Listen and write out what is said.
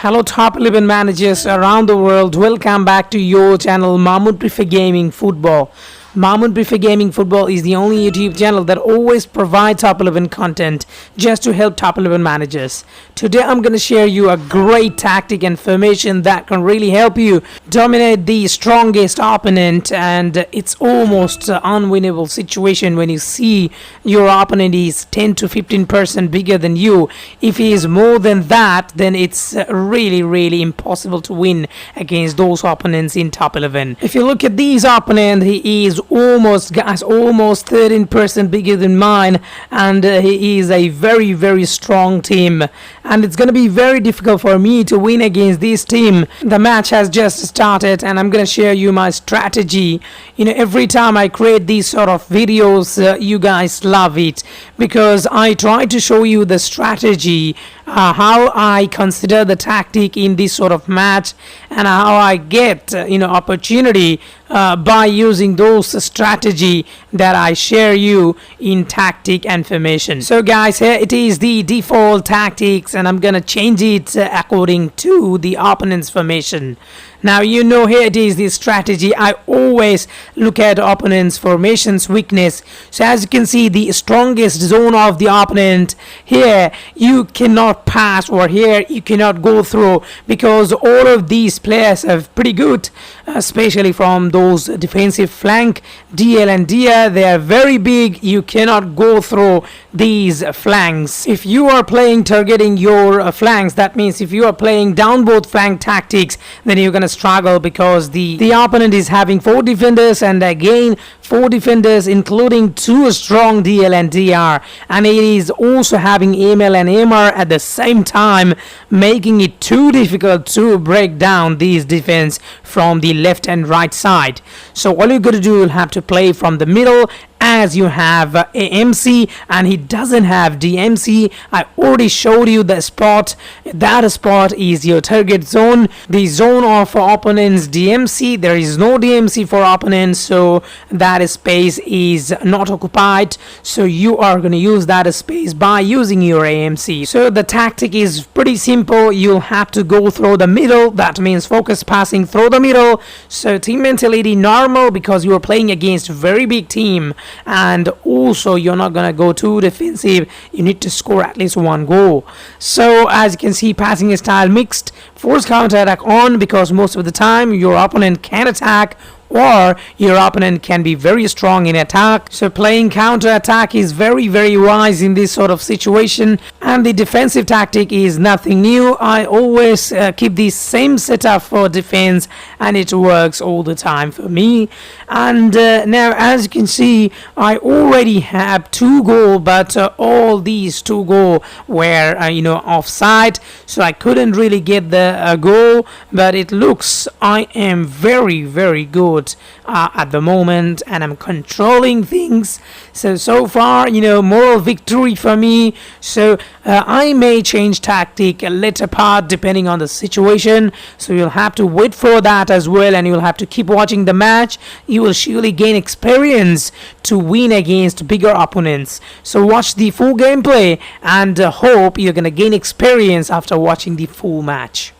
Hello top 11 managers around the world, welcome back to your channel Mahmood Prefer Gaming Football. Mahmood Prefer Gaming Football is the only YouTube channel that always provides top 11 content just to help top 11 managers. Today I'm going to share you a great tactic and formation that can really help you dominate the strongest opponent, and it's almost an unwinnable situation when you see your opponent is 10 to 15% bigger than you. If he is more than that, then it's really impossible to win against those opponents in top 11. If you look at these opponents, he is almost 13% bigger than mine, and he is a very strong team, and it's going to be very difficult for me to win against this team. The match has just started and I'm going to share you my strategy. Every time I create these sort of videos, you guys love it because I try to show you the strategy, how I consider the tactic in this sort of match, and how I get opportunity by using those strategy that I share you in tactic and formation. So guys, here it is, the default tactics, and I'm gonna change it according to the opponent's formation. Now here it is, the strategy. I always look at opponent's formation's weakness. So as you can see, the strongest zone of the opponent, here you cannot pass, or here you cannot go through, because all of these players are pretty good, especially from those defensive flank, DL and DR. They are very big. You cannot go through these flanks. If you are playing targeting your flanks, that means if you are playing down both flank tactics, then you're gonna struggle, because the opponent is having 4 defenders, and again 4 defenders including 2 strong DL and DR, and it is also having ML and MR at the same time, making it too difficult to break down these defense from the left and right side. So all you're going to do, you'll have to play from the middle, as you have AMC and he doesn't have DMC. I already showed you the spot. That spot is your target zone, the zone of opponents DMC. There is no DMC for opponents, so that space is not occupied, so you are going to use that space by using your AMC. So the tactic is pretty simple. You'll have to go through the middle. That means focus passing through the middle. So team mentality normal, because you are playing against a very big team, and also you're not gonna go too defensive. You need to score at least 1 goal. So as you can see, passing style mixed, force counter attack on, because most of the time your opponent can attack, or your opponent can be very strong in attack. So playing counter attack is very wise in this sort of situation, and the defensive tactic is nothing new. I always keep the same setup for defense, and it works all the time for me. And now as you can see, I already have 2 goals, but all these 2 goals were offside, so I couldn't really get the goal. But it looks I am very good at the moment, and I'm controlling things. So far, moral victory for me. So I may change tactic a later part depending on the situation, so you'll have to wait for that as well, and you'll have to keep watching the match. You will surely gain experience to win against bigger opponents. So watch the full gameplay, and hope you're gonna gain experience after watching the full match.